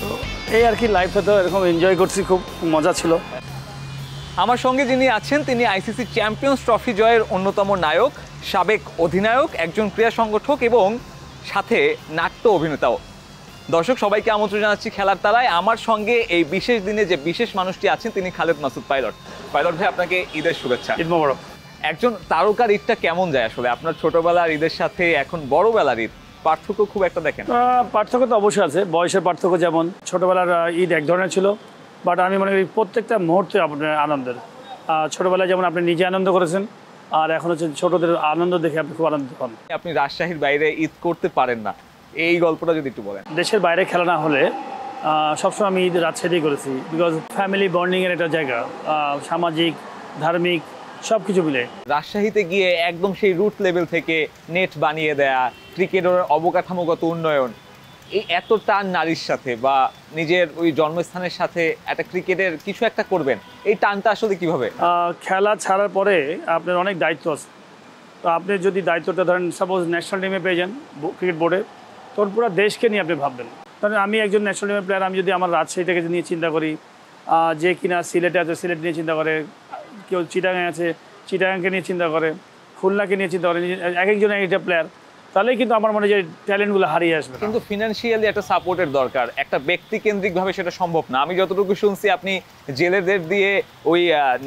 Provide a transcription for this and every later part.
তো এই আর কি, লাইফটা তো এরকম এনজয় করছি, খুব মজা ছিল। আমার সঙ্গে যিনি আছেন তিনি আইসিসি চ্যাম্পিয়ন্স ট্রফি জয়ের অন্যতম নায়ক, সাবেক অধিনায়ক, একজন ক্রীড়া সংগঠক এবং সাথে নাট্য অভিনেতাও। দর্শক সবাইকে আমন্ত্রণ জানাচ্ছি খেলার তালায়। আমার সঙ্গে এই বিশেষ দিনে যে বিশেষ মানুষটি আছেন তিনি খালেদ মাসুদ পাইলট। পাইলট ভাই, আপনাকে ঈদের শুভেচ্ছা। ঈদ মোবারক। একজন তারকার ঈদটা কেমন যায় আসলে? আপনার ছোটবেলার ঈদের সাথে এখন বড়বেলার ঈদ পার্থক্য খুব একটা দেখেন? পার্থক্য তো অবশ্যই আছে, বয়সের পার্থক্য। যেমন ছোটোবেলার ঈদ এক ধরনের ছিল, বাট আমি মনে করি প্রত্যেকটা মুহূর্তে আপনার আনন্দের। ছোটোবেলায় যেমন আপনি নিজে আনন্দ করেছেন, আর এখন হচ্ছে ছোটদের আনন্দ দেখে আপনি খুব আনন্দিত হন। আপনি রাজশাহীর বাইরে ঈদ করতে পারেন না, এই গল্পটা যদি একটু বলেন। দেশের বাইরে খেলা না হলে সবসময় আমি ঈদ রাজশাহীতেই করেছি, বিকজ ফ্যামিলি বন্ডিংয়ের একটা জায়গা, সামাজিক ধার্মিক সব কিছু মিলে। রাজশাহীতে গিয়ে একদম সেই রুট লেভেল থেকে নেট বানিয়ে দেয়া, ক্রিকেটের অবকাঠামোগত উন্নয়ন, এই এত টান নারীর সাথে বা নিজের ওই জন্মস্থানের সাথে একটা ক্রিকেটের কিছু একটা করবেন, এই টানটা আসলে কিভাবে? খেলা ছাড়ার পরে আপনার অনেক দায়িত্ব আছে। তো আপনি যদি দায়িত্বটা ধরেন সাপোজ ন্যাশনাল টিমে পেয়ে যান ক্রিকেট বোর্ডে, তখন পুরো দেশকে নিয়ে আপনি ভাববেন। কারণ আমি একজন ন্যাশনাল টিমের প্লেয়ার, আমি যদি আমার রাজশাহী থেকে নিয়ে চিন্তা করি, যে কিনা সিলেটে আছে সিলেট নিয়ে চিন্তা করে, কেউ চিটাগাঁয়ে আছে চিটাগাঁকে নিয়ে চিন্তা করে, খুলনাকে নিয়ে চিন্তা করে, এক একজন একটা প্লেয়ার, তাহলে কিন্তু আমার মনে হয় যে ট্যালেন্টগুলো হারিয়ে আসবে। কিন্তু ফিনান্সিয়ালি একটা সাপোর্টের দরকার, একটা ব্যক্তিকেন্দ্রিকভাবে সেটা সম্ভব না। আমি যতটুকু শুনছি আপনি জেলেদের দিয়ে ওই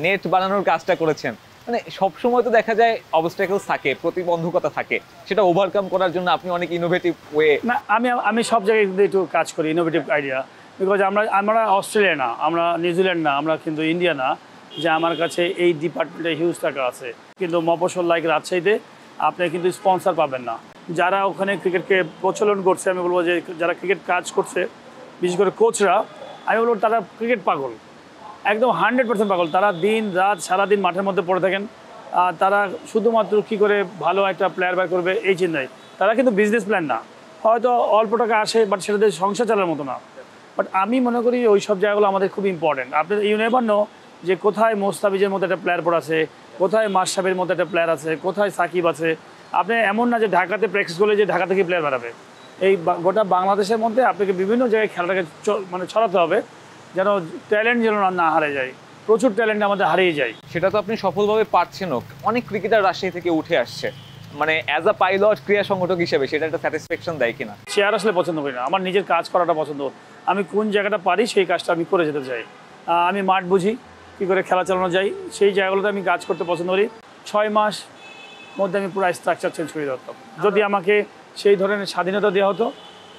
নেট বানানোর কাজটা করেছেন। মানে সবসময় তো দেখা যায় অবস্ট্যাকলস থাকে, প্রতিবন্ধকতা থাকে, সেটা ওভারকাম করার জন্য আপনি অনেক ইনোভেটিভ ওয়ে। না, আমি সব জায়গায় কিন্তু একটু কাজ করি, ইনোভেটিভ আইডিয়া। বিকজ আমরা অস্ট্রেলিয়া না, আমরা নিউজিল্যান্ড না, আমরা কিন্তু ইন্ডিয়া না, যে আমার কাছে এই ডিপার্টমেন্টে হিউজ টাকা আছে। কিন্তু মফস্বল লাইক রাজশাহীতে আপনি কিন্তু স্পন্সর পাবেন না। যারা ওখানে ক্রিকেটকে প্রচলন করছে, আমি বলবো যে যারা ক্রিকেট কাজ করছে, বিশেষ করে কোচরা, আমি বলবো তারা ক্রিকেট পাগল, একদম 100% পাগল। তারা দিন রাত সারাদিন মাঠের মধ্যে পড়ে থাকেন। তারা শুধুমাত্র কী করে ভালো একটা প্লেয়ার বাই করবে এই চিন্তায়। তারা কিন্তু বিজনেস প্ল্যান না, হয়তো অল্প টাকা আসে, বাট সেটাতে সংসার চালার মতো না। বাট আমি মনে করি ওই সব জায়গাগুলো আমাদের খুব ইম্পর্টেন্ট। আপনি ইউ নেভার নো যে কোথায় মোস্তাফিজের মতো একটা প্লেয়ার পড়ে আছে, কোথায় মাশরাফির মতো একটা প্লেয়ার আছে, কোথায় সাকিব আছে। আপনি এমন না যে ঢাকাতে প্র্যাকটিস করলে যে ঢাকা থেকে প্লেয়ার বাড়াবে। এই গোটা বাংলাদেশের মধ্যে আপনাকে বিভিন্ন জায়গায় খেলাটাকে মানে ছড়াতে হবে, যেন ট্যালেন্ট যেন না হারিয়ে যায়। প্রচুর ট্যালেন্ট আমাদের হারিয়ে যায়। সেটা তো আপনি সফলভাবে পারছেনও। অনেক ক্রিকেটার রাজশাহী থেকে উঠে আসছে, মানে অ্যাজ আ পাইলট, ক্রীড়া সংগঠক হিসেবে সেটা একটা স্যাটিসফ্যাকশন দেয় কিনা? চেয়ার আসলে পছন্দ করি না, আমার নিজের কাজ করাটা পছন্দ। আমি কোন জায়গাটা পারি সেই কাজটা আমি করে যেতে চাই। আমি মাঠ বুঝি, কী করে খেলা চালানো যায়, সেই জায়গাগুলোতে আমি কাজ করতে পছন্দ করি। 6 মাস মধ্যে আমি পুরো স্ট্রাকচার চেঞ্জ করে দিতাম। যদি আমাকে সেই ধরনের স্বাধীনতা দেওয়া হতো,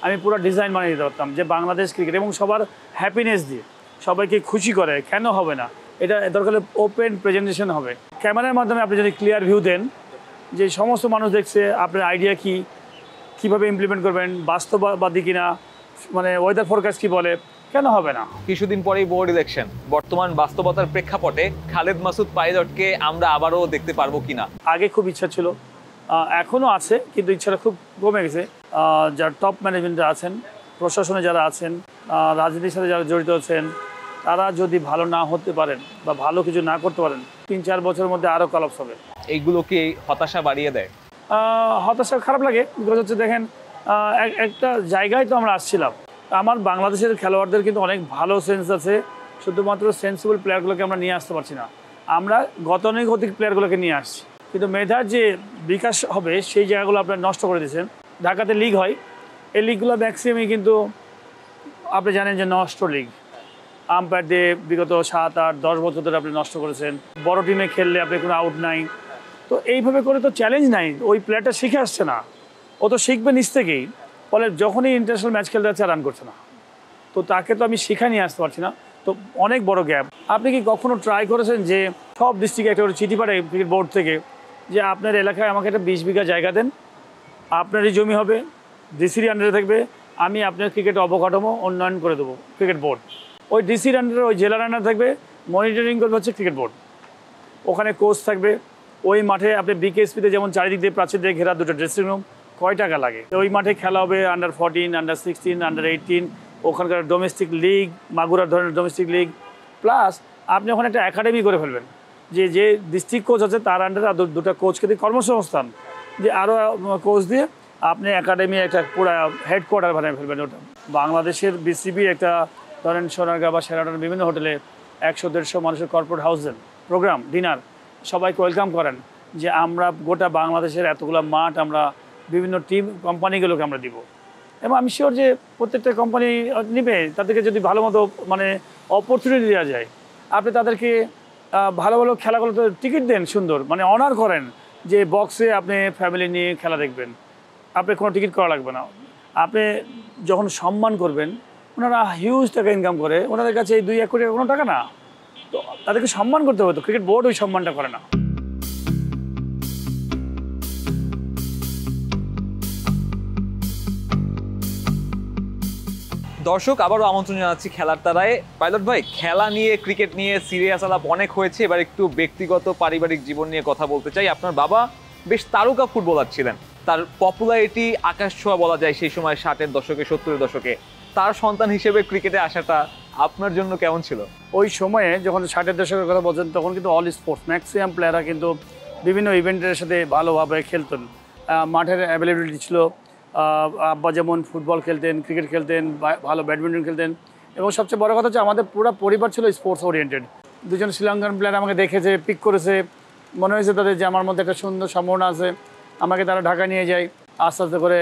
আমি পুরো ডিজাইন বানিয়ে দিতে পারতাম যে বাংলাদেশ ক্রিকেট এবং সবার হ্যাপিনেস দিয়ে সবাইকে খুশি করে। কেন হবে না? এটা দরকার হলে ওপেন প্রেজেন্টেশন হবে, ক্যামেরার মাধ্যমে আপনি যদি ক্লিয়ার ভিউ দেন, যে সমস্ত মানুষ দেখছে আপনার আইডিয়া কী, কীভাবে ইমপ্লিমেন্ট করবেন, বাস্তববাদী কিনা, মানে ওয়েদার ফোরকাস্ট কী বলে, কেন হবে না? কিছুদিন পরেই বোর্ড ইলেকশন, বর্তমান বাস্তবতার প্রেক্ষাপটে খালেদ মাসুদ পাইলটকে আমরা আবারও দেখতে পারবো কিনা? আগে খুব ইচ্ছা ছিল, এখনও আছে, কিন্তু ইচ্ছাটা খুব কমে গেছে। যারা টপ ম্যানেজমেন্টে আছেন, প্রশাসনে যারা আছেন, রাজনীতির সাথে যারা জড়িত আছেন, তারা যদি ভালো না হতে পারেন বা ভালো কিছু না করতে পারেন, 3-4 বছরের মধ্যে আরও কলাপস হবে। এইগুলো কি হতাশা বাড়িয়ে দেয়? হতাশা খারাপ লাগে, বিকজ হচ্ছে দেখেন একটা জায়গায় তো আমরা আসছিলাম। আমার বাংলাদেশের খেলোয়াড়দের কিন্তু অনেক ভালো সেন্স আছে, শুধুমাত্র সেন্সিবল প্লেয়ারগুলোকে আমরা নিয়ে আসতে পারছি না। আমরা গতানুগতিক প্লেয়ারগুলোকে নিয়ে আসছি, কিন্তু মেধার যে বিকাশ হবে সেই জায়গাগুলো আপনার নষ্ট করে দিয়েছেন। ঢাকাতে লিগ হয়, এই লিগগুলো ম্যাক্সিমামই কিন্তু আপনি জানেন যে নষ্ট লিগ। আম্পায়ার দিয়ে বিগত 7-8-10 বছর ধরে আপনি নষ্ট করেছেন। বড় টিমে খেললে আপনি কোনো আউট নাই। তো এইভাবে করে তো চ্যালেঞ্জ নাই, ওই প্লেয়ারটা শিখে আসছে না, ও তো শিখবে নিচ থেকেই। ফলে যখনই ইন্টারন্যাশনাল ম্যাচ খেলতে যাচ্ছে রান করছে না, তো তাকে তো আমি শিখাই নিয়ে আসতে পারছি না। তো অনেক বড় গ্যাপ। আপনি কি কখনো ট্রাই করেছেন যে সব ডিস্ট্রিক্টে একটা করে চিঠি পাঠায় ক্রিকেট বোর্ড থেকে যে আপনার এলাকায় আমাকে একটা 20 বিঘা জায়গা দেন, আপনারই জমি হবে, ডিসির আন্ডারে থাকবে, আমি আপনার ক্রিকেট অবকাঠামো উন্নয়ন করে দেবো ক্রিকেট বোর্ড। ওই ডিসির আন্ডারে ওই জেলার আন্ডার থাকবে, মনিটরিং করবে হচ্ছে ক্রিকেট বোর্ড। ওখানে কোচ থাকবে। ওই মাঠে আপনি বিকেএসপিতে যেমন চারিদিক দিয়ে প্রাচীর দিয়ে ঘেরা 2টা ড্রেসিং রুম, কয় টাকা লাগে? ওই মাঠে খেলা হবে আন্ডার 14, আন্ডার 16, আন্ডার 18, ওখানকার ডোমেস্টিক লিগ, মাগুরার ধরনের ডোমেস্টিক লিগ, প্লাস আপনি ওখানে একটা একাডেমি করে ফেলবেন, যে ডিস্ট্রিক্ট কোচ আছে তার আন্ডারে 2টা কোচকে দিয়ে কর্মসংস্থান, যে আরও কোচ দিয়ে আপনি একাডেমি একটা পুরো হেডকোয়ার্টার বানিয়ে ফেলবেন ওটা। বাংলাদেশের বিসিবি একটা ধরেন সোনারগাঁ বা সেরাটন বিভিন্ন হোটেলে 100-150 মানুষের কর্পোরেট হাউসের প্রোগ্রাম ডিনার, সবাইকে ওয়েলকাম করেন যে আমরা গোটা বাংলাদেশের এতগুলো মাঠ আমরা বিভিন্ন টিম কোম্পানিগুলোকে আমরা দিব। এবং আমি শিওর যে প্রত্যেকটা কোম্পানি নিবে, তাদেরকে যদি ভালো মতো মানে অপরচুনিটি দেওয়া যায়, আপনি তাদেরকে ভালো ভালো খেলাগুলোতে টিকিট দেন, সুন্দর মানে অনার করেন যে বক্সে আপনি ফ্যামিলি নিয়ে খেলা দেখবেন, আপনি কোনো টিকিট করা লাগবে না। আপনি যখন সম্মান করবেন, ওনারা হিউজ টাকা ইনকাম করে, ওনাদের কাছে এই 2-1 কোটি কোনো টাকা না, তো তাদেরকে সম্মান করতে হবে। তো ক্রিকেট বোর্ড ওই সম্মানটা করে না। দর্শক, আবারও আমন্ত্রণ জানাচ্ছি খেলার তারায়। পাইলট ভাই, খেলা নিয়ে ক্রিকেট নিয়ে সিরিয়াস আলাপ অনেক হয়েছে, এবার একটু ব্যক্তিগত পারিবারিক জীবন নিয়ে কথা বলতে চাই। আপনার বাবা বেশ তারকা ফুটবলার ছিলেন, তার পপুলারিটি আকাশ ছোঁয়া বলা যায় সেই সময় 60-এর দশকে 70-এর দশকে। তার সন্তান হিসেবে ক্রিকেটে আসাটা আপনার জন্য কেমন ছিল? ওই সময়ে যখন 60-এর দশকের কথা বলছেন, তখন কিন্তু অল স্পোর্টস ম্যাক্সিমাম প্লেয়াররা কিন্তু বিভিন্ন ইভেন্টের সাথে ভালোভাবে খেলতেন, মাঠের অ্যাভেলেবিলিটি ছিল। আব্বা যেমন ফুটবল খেলতেন, ক্রিকেট খেলতেন, ভালো ব্যাডমিন্টন খেলতেন, এবং সবচেয়ে বড় কথা হচ্ছে আমাদের পুরো পরিবার ছিল স্পোর্টস ওরিয়েন্টেড। দুজন শ্রীলঙ্কান প্লেয়ার আমাকে দেখেছে, পিক করেছে, মনে হয়েছে তাদের যে আমার মধ্যে একটা সুন্দর সম্ভাবনা আছে, আমাকে তারা ঢাকা নিয়ে যায়। আস্তে আস্তে করে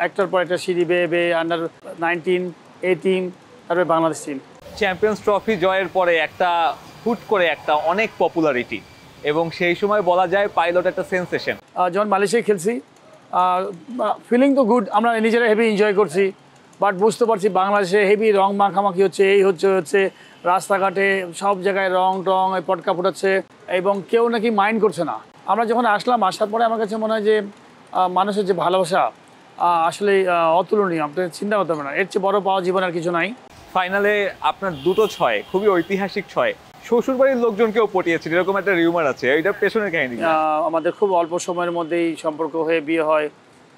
একটার পর একটা সিঁড়ি বেয়ে বেয়ে আন্ডার-19, 18, তারপরে বাংলাদেশ টিম। চ্যাম্পিয়ন্স ট্রফি জয়ের পরে একটা হুট করে একটা অনেক পপুলারিটি, এবং সেই সময় বলা যায় পাইলট একটা সেন্সেশন। যখন মালয়েশিয়ায় খেলছি, ফিলিং তো গুড, আমরা নিজেরা হেভি এনজয় করছি, বাট বুঝতে পারছি বাংলাদেশে হেভি রং মাখামাখি হচ্ছে, এই হচ্ছে রাস্তাঘাটে সব জায়গায় রং টং পটকা ফুটাচ্ছে, এবং কেউ নাকি মাইন্ড করছে না। আমরা যখন আসার পরে আমার কাছে মনে হয় যে মানুষের যে ভালোবাসা আসলে অতুলনীয়, আপনি চিন্তা করতে পারবেন না, এর চেয়ে বড় পাওয়া জীবন আর কিছু নাই। ফাইনালে আপনার দুটো ছয়, খুবই ঐতিহাসিক ছয়, শ্বশুরবাড়ির লোকজনকেও পটিয়েছিল এরকম একটা রিউমার আছে, এইটা পেছনের কাহিনী। আমাদের খুব অল্প সময়ের মধ্যেই সম্পর্ক হয়ে বিয়ে হয়,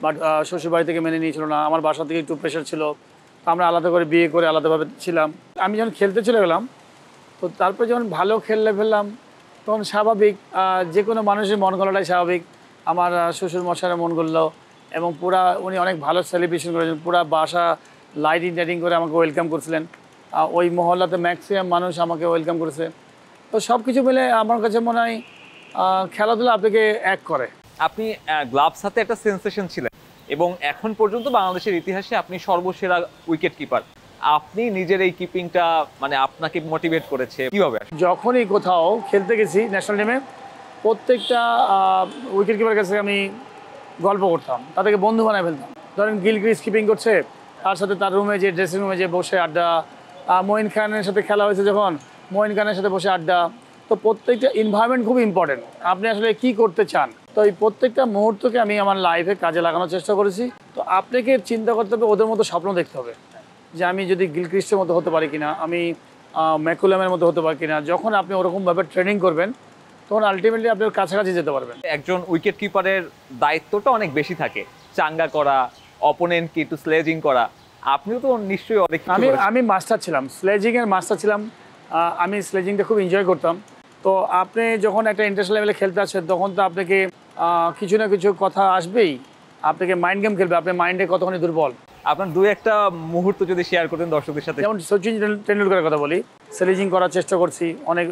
বাট শ্বশুরবাড়ি থেকে মেনে নিয়েছিল না, আমার বাসা থেকে একটু প্রেশার ছিল, আমরা আলাদা করে বিয়ে করে আলাদাভাবে ছিলাম। আমি যখন খেলতে চলে গেলাম, তো তারপরে যখন ভালো ফেললাম, তখন স্বাভাবিক যে কোনো মানুষের মন গলাটাই স্বাভাবিক। আমার শ্বশুর মশাইয়ের মন গড়লো, এবং উনি অনেক ভালো সেলিব্রেশন করেছেন, পুরা বাসা লাইটিং টাইটিং করে আমাকে ওয়েলকাম করছিলেন। ওই মহল্লাতে ম্যাক্সিমাম মানুষ আমাকে ওয়েলকাম করেছে। তো সব কিছু মিলে আমার কাছে মনে হয় খেলাধুলা আপনাকে এক করে। আপনি গ্লাভস হাতে একটা সেন্সেশন ছিলেন, এবং এখন পর্যন্ত বাংলাদেশের ইতিহাসে আপনি সর্বসেরা উইকেট কিপার। আপনি নিজের এই কিপিংটা মানে আপনাকে মোটিভেট করেছে কিভাবে? যখনই কোথাও খেলতে গেছি ন্যাশনাল টিমে, প্রত্যেকটা উইকেট কিপারের কাছে আমি গল্প করতাম, তাদেরকে বন্ধু বানায় ফেলতাম। ধরেন গিলক্রিস্ট কিপিং করছে, তার সাথে তার রুমে যে ড্রেসিং রুমে যে বসে আড্ডা, মঈন খানের সাথে খেলা হয়েছে যখন, মঈন খানের সাথে বসে আড্ডা। তো প্রত্যেকটা এনভায়রনমেন্ট খুব ইম্পর্টেন্ট, আপনি আসলে কি করতে চান। তো এই প্রত্যেকটা মুহূর্তকে আমি আমার লাইফে কাজে লাগানোর চেষ্টা করেছি। তো আপনাকে চিন্তা করতে হবে, ওদের মতো স্বপ্ন দেখতে হবে যে আমি যদি গিলক্রিস্টের মতো হতে পারি কিনা, আমি ম্যাকুলামের মতো হতে পারি কিনা। যখন আপনি ওরকমভাবে ট্রেনিং করবেন, তখন আলটিমেটলি আপনার কাছাকাছি যেতে পারবেন। একজন উইকেট কিপারের দায়িত্বটা অনেক বেশি থাকে, চাঙ্গা করা, অপোনেন্টকে একটু স্লেজিং করা। আপনিও তো নিশ্চয়ই অনেক। আমি মাস্টার ছিলাম, স্লেজিংয়ের মাস্টার ছিলাম। আমি স্লেজিংটা খুব এনজয় করতাম। তো আপনি যখন একটা ইন্টারন্যাশনাল লেভেলে খেলতে আসছেন, তখন তো আপনাকে কিছু না কিছু কথা আসবেই, আপনাকে মাইন্ড গেম খেলবে, আপনার মাইন্ডে কতখানি দুর্বল। আপনার দু একটা মুহূর্ত যদি শেয়ার করতেন দর্শকদের সাথে। যেমন সচিন টেন্ডুলকারের কথা বলি, স্লেজিং করার চেষ্টা করছি, অনেক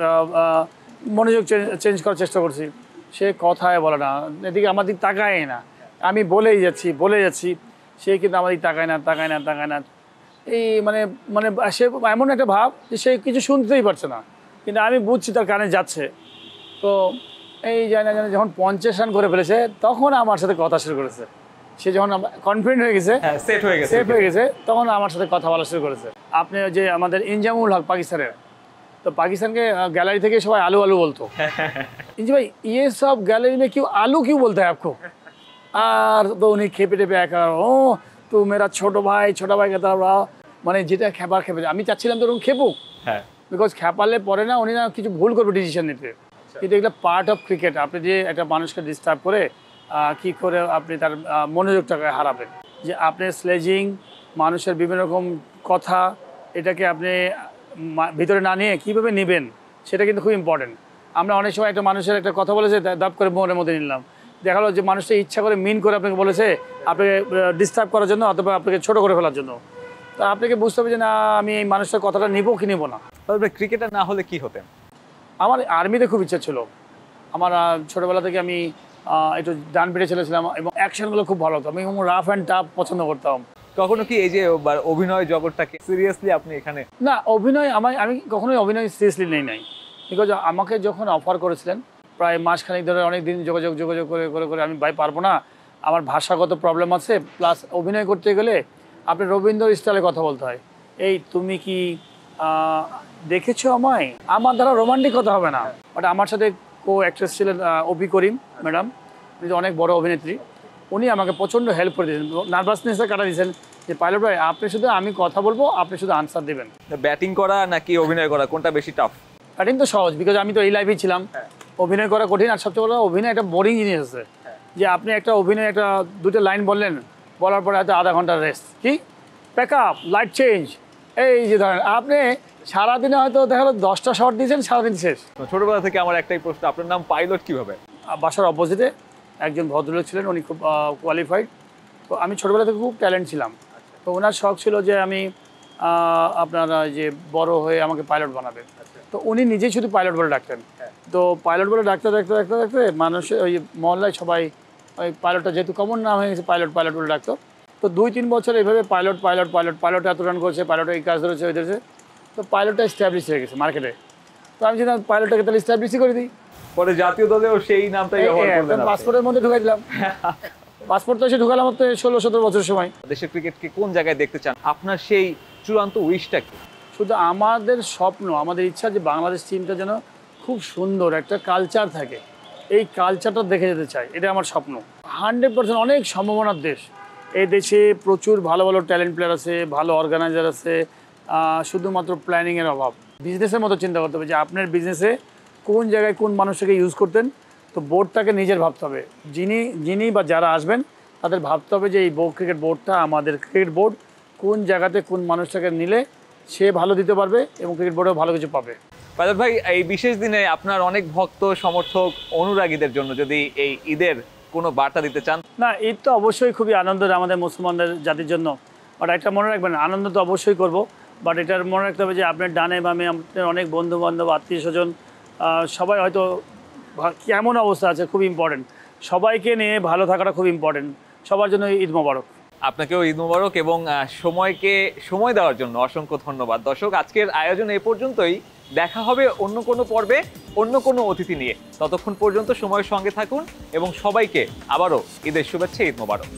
মনোযোগ চেঞ্জ করার চেষ্টা করছি, সে কথায় বলে না, এদিকে আমার দিক তাকায় না, আমি বলে যাচ্ছি, সে কিন্তু আমার দিক তাকায় না। এই মানে মানে সে এমন একটা ভাব যে সে কিছু শুনতেই পারছে না, কিন্তু আমি বুঝছি তার কানে যাচ্ছে। তো এই জানে যখন 50 রান করে ফেলেছে, তখন আমার সাথে কথা শুরু করেছে। সে যখন কনফিডেন্ট হয়ে গেছে, সেট হয়ে গেছে, তখন আমার সাথে কথা বলা শুরু করেছে। আপনি যে আমাদের ইনজামুল হক পাকিস্তানের, তো পাকিস্তানকে গ্যালারি থেকে সবাই আলু বলতো। ইনজি ভাই, ইয়ে সব গ্যালারি में क्यों आलू क्यों बोलता है आपको? আর তো উনি খেপে একা, ও তো মেরা ছোট ভাই কথা মানে যেটা খেপে, আমি চাচ্ছিলাম তো ওরকম খেপুক, বিকজ খেপালে পরে না উনি না কিছু ভুল করবে ডিসিশন নিতে। কিন্তু এগুলো পার্ট অফ ক্রিকেট। আপনি যে একটা মানুষকে ডিস্টার্ব করে কি করে আপনি তার মনোযোগটাকে হারাবেন, যে আপনি স্লেজিং, মানুষের বিভিন্ন রকম কথা, এটাকে আপনি ভিতরে না নিয়ে কীভাবে নেবেন, সেটা কিন্তু খুব ইম্পর্টেন্ট। আমরা অনেক সময় একটা মানুষের একটা কথা বলেছে, দাব করে মনের মধ্যে নিলাম, দেখা গেলো যে মানুষটা ইচ্ছা করে মিন করে আপনাকে বলেছে আপনাকে ডিস্টার্ব করার জন্য অথবা আপনাকে ছোট করে ফেলার জন্য। তো আপনাকে বুঝতে হবে যে না, আমি এই মানুষটার কথাটা নিবো কি নেবো না। তবে ক্রিকেটার না হলে কি হতেন? আমার আর্মিতে খুব ইচ্ছা ছিল। আমার ছোটোবেলা থেকে আমি একটু ডান পিঠে ছেলেছিলাম এবং অ্যাকশনগুলো খুব ভালো হতো। আমি রাফ অ্যান্ড টাফ পছন্দ করতাম। কখনো কি এই যে অভিনয় জগৎটাকে সিরিয়াসলি আপনি এখানে? না, অভিনয় আমি কখনোই অভিনয় সিরিয়াসলি নেই নাই। বিকজ আমাকে যখন অফার করেছিলেন প্রায় মাসখানেক ধরে অনেক দিন যোগাযোগ করে করে করে আমি ভাই পারবো না, আমার ভাষাগত প্রবলেম আছে, প্লাস অভিনয় করতে গেলে আপনি রবীন্দ্র স্টাইলে কথা বলতে হয়। এই তুমি কি দেখেছো আমায়, আমার দ্বারা রোমান্টিক কথা হবে না। বাট আমার সাথে কো অ্যাক্ট্রেস ছিলেন অপি করিম ম্যাডাম, উনি অনেক বড় অভিনেত্রী। উনি আমাকে প্রচণ্ড হেল্প করে দিয়েছেন, নার্ভাসনেসটা কাটা দিয়েছেন যে পাইলট ভাই আপনি শুধু, আমি কথা বলবো, আপনি শুধু আনসার দেবেন। ব্যাটিং করা নাকি অভিনয় করা, কোনটা বেশি টাফ? ব্যাটিং তো সহজ, বিকজ আমি তো এই লাইফেই ছিলাম। অভিনয় করা কঠিন। আর সবচেয়ে বড় অভিনয় একটা বোরিং জিনিস আছে, যে আপনি একটা অভিনয় একটা দুটো লাইন বললেন, বলার পরে হয়তো আধা ঘন্টার রেস্ট, কি প্যাক আপ, লাইট চেঞ্জ, এই যে ধরেন আপনি সারাদিনে হয়তো দেখা গেলো 10টা শট দিয়েছেন, সারাদিন শেষ। ছোটবেলা থেকে আমার একটাই প্রশ্ন, আপনার নাম পাইলট কিভাবে? বাসার অপোজিটে একজন ভদ্রলোক ছিলেন, উনি খুব কোয়ালিফাইড। তো আমি ছোটোবেলা থেকে খুব ট্যালেন্ট ছিলাম। তো ওনার শখ ছিল যে আমি আপনারা যে বড় হয়ে আমাকে পাইলট বানাবে। তো উনি নিজেই শুধু পাইলট বলে ডাকতেন। তো পাইলট বলে ডাকতে ডাকতে ডাকতে ডাকতে মানুষের ওই মহল্লায় সবাই ওই পাইলটটা যেহেতু কমন নাম হয়ে গেছে, পাইলট পাইলট বলে ডাকতো। তো 2-3 বছর এইভাবে পাইলট পাইলট পাইলট পাইলট এত রান করছে, পাইলট এই কাজ ধরেছে ওই ধরেছে। তো পাইলটটা এস্টাবলিশ হয়ে গেছে মার্কেটে। তো আমি যেটা পাইলটটাকে তাহলে এস্টাবলিশই করে দিই। পরে জাতীয় দলেও সেই নামটাই ব্যবহার করলেন। পাসপোর্টের মধ্যে ঢুকাই দিলাম। পাসপোর্ট তো এসে ঢুকালাম তো 16-17 বছর সময়। দেশের ক্রিকেটকে কোন জায়গায় দেখতে চান? আপনার সেই চূড়ান্ত উইশটা কি? শুধু আমাদের স্বপ্ন, আমাদের ইচ্ছা যে বাংলাদেশ টিমটা যেন খুব সুন্দর একটা কালচার থাকে, এই কালচারটা দেখে যেতে চাই, এটা আমার স্বপ্ন। 100% অনেক সম্ভাবনার দেশ। এই দেশে প্রচুর ভালো ভালো ট্যালেন্ট প্লেয়ার আছে, ভালো অর্গানাইজার আছে, শুধুমাত্র প্ল্যানিংয়ের অভাব। বিজনেসের মতো চিন্তা করতে হবে যে আপনার বিজনেসে কোন জায়গায় কোন মানুষটাকে ইউজ করতেন। তো বোর্ডটাকে নিজের ভাবতে হবে, যিনি বা যারা আসবেন তাদের ভাবতে হবে যে এই ক্রিকেট বোর্ডটা, আমাদের ক্রিকেট বোর্ড কোন জায়গাতে কোন মানুষটাকে নিলে সে ভালো দিতে পারবে এবং ক্রিকেট বোর্ডেও ভালো কিছু পাবে। পাইলট ভাই, এই বিশেষ দিনে আপনার অনেক ভক্ত, সমর্থক, অনুরাগীদের জন্য যদি এই ঈদের কোনো বার্তা দিতে চান? না, ঈদ তো অবশ্যই খুবই আনন্দের আমাদের মুসলমানদের জাতির জন্য। বাট একটা মনে রাখবেন, আনন্দ তো অবশ্যই করব, বাট এটার মনে রাখতে হবে যে আপনার ডানে বামে আপনার অনেক বন্ধু বান্ধব, আত্মীয় স্বজন, সবাই হয়তো কেমন অবস্থা আছে খুব ইম্পর্টেন্ট। সবাইকে নিয়ে ভালো থাকাটা খুব ইম্পর্টেন্ট। সবার জন্য ঈদ মোবারক। আপনাকেও ঈদ মোবারক এবং সময়কে সময় দেওয়ার জন্য অসংখ্য ধন্যবাদ। দর্শক, আজকের আয়োজন এই পর্যন্তই। দেখা হবে অন্য কোনো পর্বে, অন্য কোনো অতিথি নিয়ে। ততক্ষণ পর্যন্ত সময়ের সঙ্গে থাকুন এবং সবাইকে আবারও ঈদের শুভেচ্ছা, ঈদ মোবারক।